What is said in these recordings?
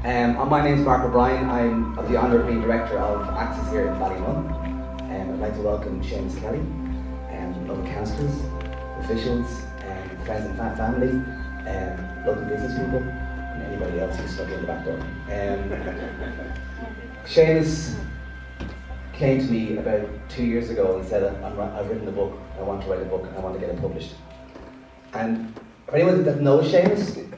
My name is Mark O'Brien. I'm of the honour of being Director of Access here in Ballymun. I'd like to welcome Seamus Kelly, local councillors, officials, friends and family, local business people, and anybody else who's stuck in the back door. Seamus came to me about 2 years ago and said, I've written a book, I want to write a book, and I want to get it published. And for anyone that knows Seamus,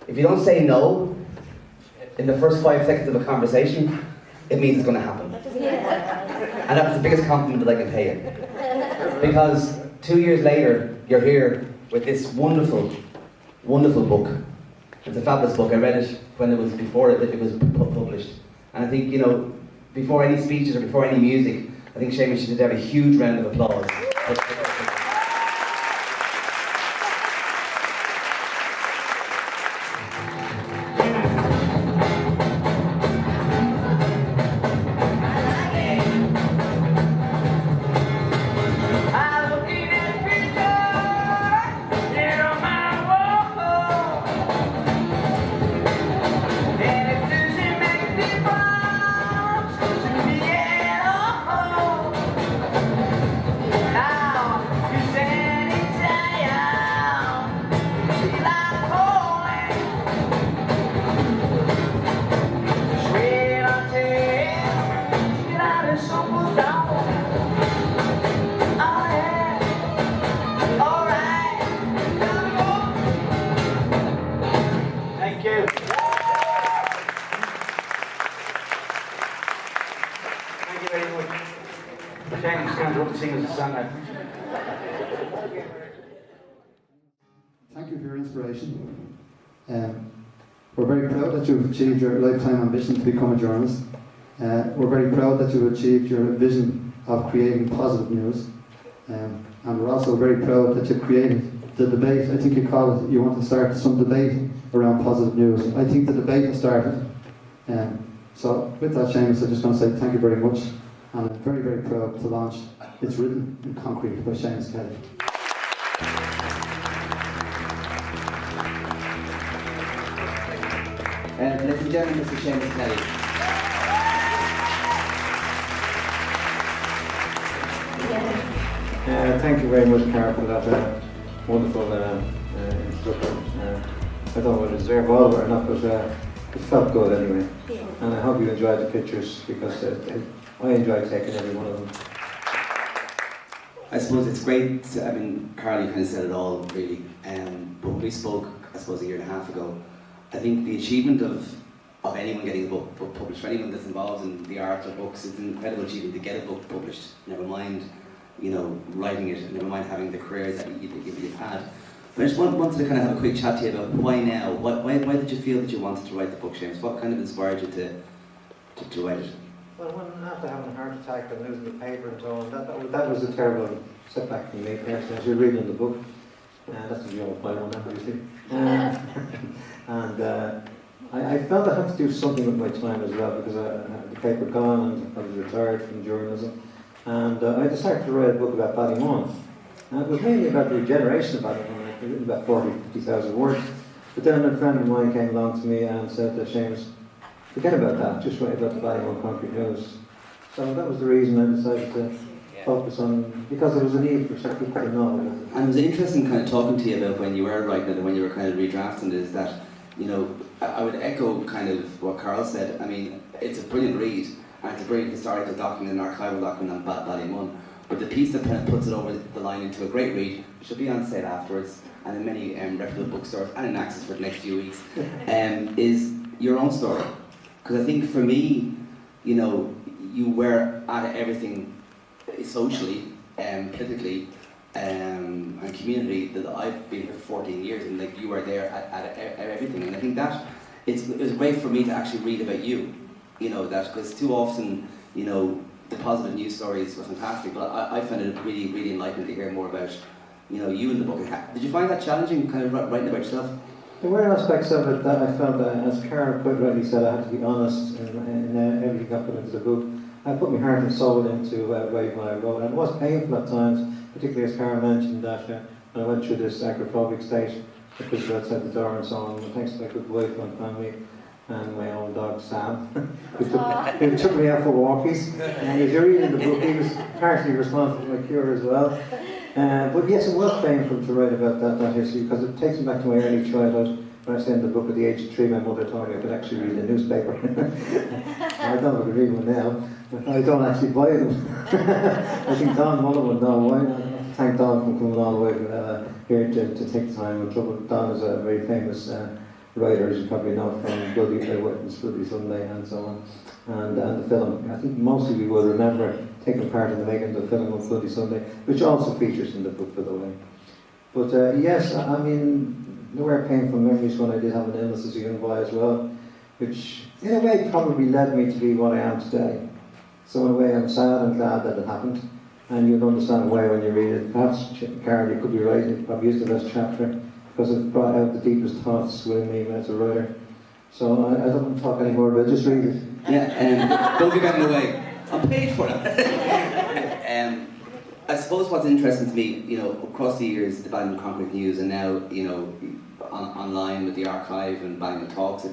if you don't say no in the first 5 seconds of a conversation, it means it's going to happen. And that's the biggest compliment that I can pay you. Because 2 years later, you're here with this wonderful, wonderful book. It's a fabulous book. I read it before it was published. And I think, you know, before any speeches or before any music, I think Seamus should have a huge round of applause. Thank you for your inspiration. We're very proud that you've achieved your lifetime ambition to become a journalist. We're very proud that you've achieved your vision of creating positive news. And we're also very proud that you've created the debate. I think you want to start some debate around positive news. I think the debate has started. So with that, Seamus, I just want to say thank you very much. And I'm very, very proud to launch It's Written in Concrete by Seamus Kelly. Ladies and gentlemen, Mr. Seamus Kelly. Thank you very much, Karl, for that wonderful introduction. I don't know whether it's there or not, but it felt good anyway. And I hope you enjoyed the pictures, because I enjoyed taking every one of them. I suppose it's great. Karl, you kind of said it all, really. But when we spoke, I suppose, a year and a half ago, I think the achievement of anyone getting a book published, for anyone that's involved in the art of books, it's an incredible achievement to get a book published. Never mind, you know, writing it. Never mind having the careers that you've had. But I just wanted to kind of have a quick chat to you about why now. Why did you feel that you wanted to write the book, Seamus? What kind of inspired you to write it? Well, when after having a heart attack and losing the paper and so on, that was a terrible setback for me personally. As you're reading the book, that's the job of my one, obviously. I felt I had to do something with my time as well, because I had the paper gone and I was retired from journalism. And I decided to write a book about Ballymun. And it was mainly about the regeneration of Ballymun, I'd written about 50,000 words. But then a friend of mine came along to me and said to Seamus, forget about that, just write about the Ballymun Concrete news. So that was the reason I decided to focus on, because there was a need for some people to know. And it was interesting kind of talking to you about when you were writing it and when you were kind of redrafting it, is that, you know, I would echo kind of what Karl said. I mean, it's a brilliant read, and it's a brilliant historical document and archival document on Ballymun. But the piece that kind of puts it over the line into a great read, which will be on sale afterwards, and in many reputable bookstores and in Access for the next few weeks, is your own story. Because I think for me, you know, you were at everything socially, politically, and community that I've been here for 14 years, and like you were there at everything. And I think that it was great for me to actually read about you. You know, that because too often, you know, the positive news stories were fantastic, but I found it really, really enlightening to hear more about, you know, you in the book. Did you find that challenging, kind of writing about yourself? There were aspects of it that I felt, as Karl quite rightly said, I had to be honest in everything I put into the book. I put my heart and soul into what I wrote, and it was painful at times, particularly as Karl mentioned that when I went through this agoraphobic state, I was outside the door and so on, and thanks to my good wife and family, and my own dog Sam, who took me out for walkies. And if you're reading the book, he was partially responsible for my cure as well. But yes, it was painful to write about that history, because it takes me back to my early childhood. When I was in the book at the age of 3, my mother told me I could actually read a newspaper. I don't know if I could read one now, but I don't actually buy them. I think Don Mullen would know why. Thank Don for coming all the way from here to take the time and trouble. Don is a very famous writer, as you probably know, from Bloody Eyewitness, Bloody Sunday, and so on, and the film. I think most of you will remember taking part in the making of the film of Bloody Sunday, which also features in the book, by the way. But yes, I mean, there were painful memories when I did have an illness as a young boy as well, which in a way probably led me to be what I am today. So in a way I'm sad and glad that it happened, and you'll understand why when you read it. Perhaps, Karl, you could be right, you probably used the best chapter, because it brought out the deepest thoughts within me as a writer. So I don't want to talk anymore, but just read it. Yeah, don't give it away. I'm paid for it. I suppose what's interesting to me, you know, across the years, the Ballymun Concrete News, and now, you know, online with the archive and Ballymun Talks,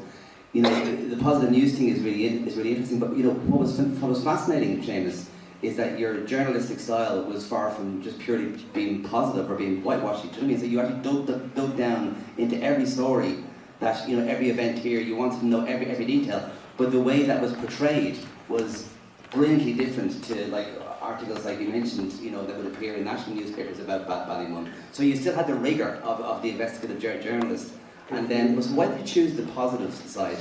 you know, the positive news thing is really interesting. But you know, what was fascinating, Seamus, is that your journalistic style was far from just purely being positive or being whitewashing. Do you know what I mean? So you actually dug down into every story, that, you know, every event here. You wanted to know every detail, but the way that was portrayed was brilliantly different to, like, articles like you mentioned, you know, that would appear in national newspapers about Ballymun. So you still had the rigour of the investigative journalist. And then, so why did you choose the positive side?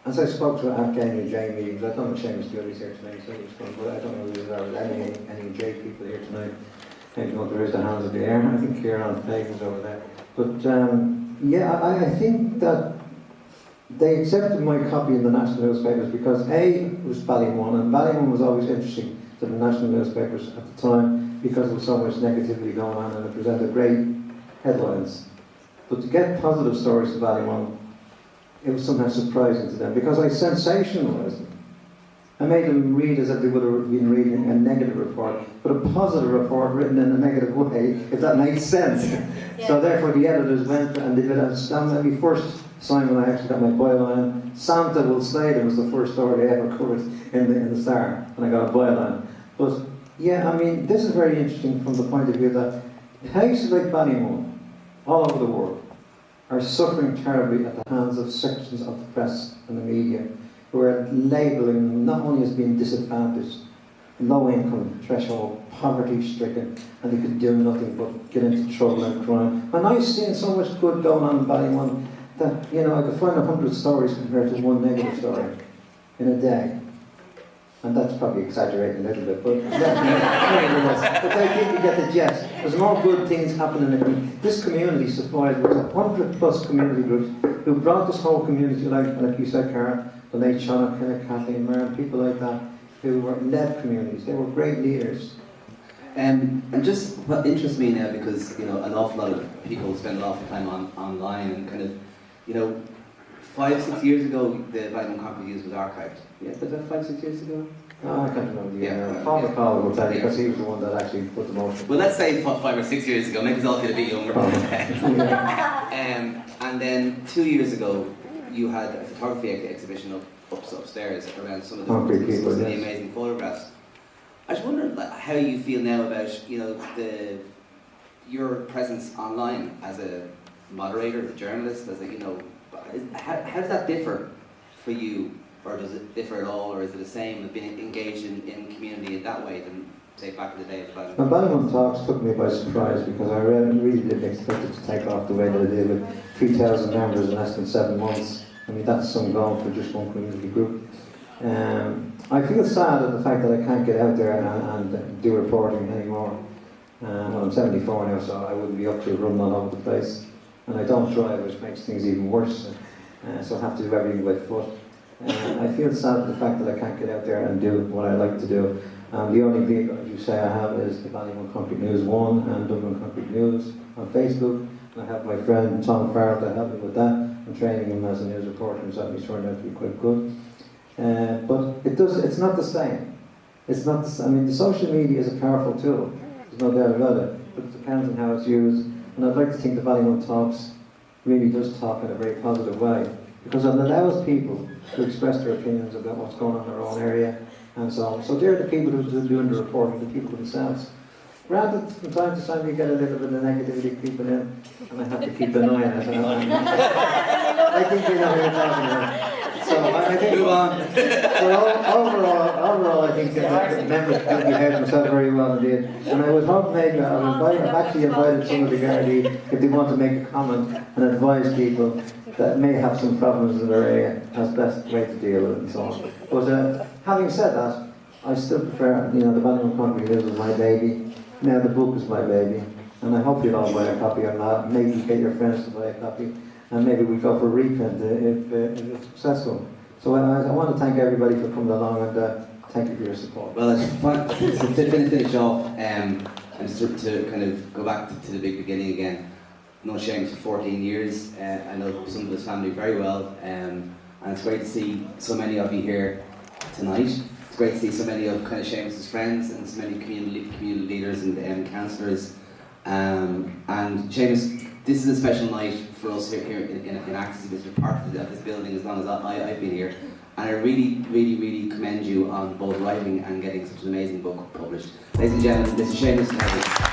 As I spoke to after any J meetings, I don't know Seamus Kelly's here tonight, so it's fun, but I don't know if there's any J people here tonight. Maybe not, there is the hands of the air. I think Kieran Fagan's over there. But yeah, I think that they accepted my copy in the national newspapers because A, it was Ballymun, and Ballymun was always interesting to the national newspapers at the time because there was so much negativity going on and it presented great headlines. But to get positive stories to Ballymun, it was sometimes surprising to them because I sensationalised them. I made them read as if they would have been reading a negative report, but a positive report written in a negative way, if that makes sense. Yeah. So therefore the editors went and they did a first time when I actually got my byline, Santa Will Slay Them was the first story I ever covered in the Star, and I got a byline. But yeah, I mean, this is very interesting from the point of view that places like Ballymun, all over the world, are suffering terribly at the hands of sections of the press and the media who are labelling not only as being disadvantaged, low income threshold, poverty stricken, and they could do nothing but get into trouble and crime. And I've seen so much good going on in Ballymun that, you know, I could find 100 stories compared to one negative story in a day. And that's probably exaggerating a little bit, but but I think you get the gist. There's more good things happening in it. This community supplied with 100+ community groups who brought this whole community to life, like you said, Karl, the late Shona, Kinnick, Kathleen, Maren, people like that, who were led communities. They were great leaders. And just what interests me now, because, you know, an awful lot of people spend a lot of time online and kind of, you know, 5-6 years ago, the Ballymun Concrete News was archived. Yeah, was that 5-6 years ago? Oh, I can't remember. Yeah, Paul McCall will tell you because he was the one that actually put the motion. Well, let's say 5 or 6 years ago, make us all feel a bit younger. And then 2 years ago, you had a photography exhibition upstairs around some of the amazing photographs. I was wondering, like, how you feel now about, you know, your presence online as a moderator, as a journalist, as a, you know, how does that differ for you, or does it differ at all, or is it the same with being engaged in community in that way than, say, back in the day of Ballymun? The Ballymun Talks took me by surprise because I really didn't expect it to take off the way that it did with 3,000 members in less than 7 months. I mean, that's some gone for just one community group. I feel sad at the fact that I can't get out there and do reporting anymore. Well, I'm 74 now, so I wouldn't be up to running all over the place. And I don't drive, which makes things even worse. So I have to do everything by foot. I feel sad at the fact that I can't get out there and do what I like to do. The only vehicle, as you say, I have is the Ballymun Concrete News 1 and Dublin Concrete News on Facebook. And I have my friend Tom Farrell to help me with that. I'm training him as a news reporter, and so he's turned out to be quite good. But it's not the same. It's not the same. I mean, the social media is a powerful tool. There's no doubt about it. But it depends on how it's used. And I'd like to think the Ballymun Talks really does talk in a very positive way, because it allows people to express their opinions about what's going on in their own area and so on. So they're the people who are doing the reporting, the people themselves. Granted, from time to time you get a little bit of negativity creeping in, and I have to keep an eye on it. I think you know who you're talking about. So I think Move on. overall, I think the members have behaved themselves very well indeed. And I was hoping maybe I've actually invited some of the Gardaí if they want to make a comment and advise people that may have some problems in their area as best way to deal with it and so on. But having said that, I still prefer, the Ballymun Concrete is my baby. Now the book is my baby, and I hope you'll all buy a copy or not. Maybe you get your friends to buy a copy, and maybe we go for a reprint if it's successful. So I want to thank everybody for coming along, and thank you for your support. Well, to finish off, and to kind of go back to the big beginning again. No Seamus for 14 years. I know some of his family very well, and it's great to see so many of you here tonight. It's great to see so many of kind of Seamus's friends and so many community leaders and councillors. And Seamus, this is a special night for us here in Acton, because you're part of this building as long as I've been here. And I really commend you on both writing and getting such an amazing book published. Ladies and gentlemen, this is Seamus Kelly.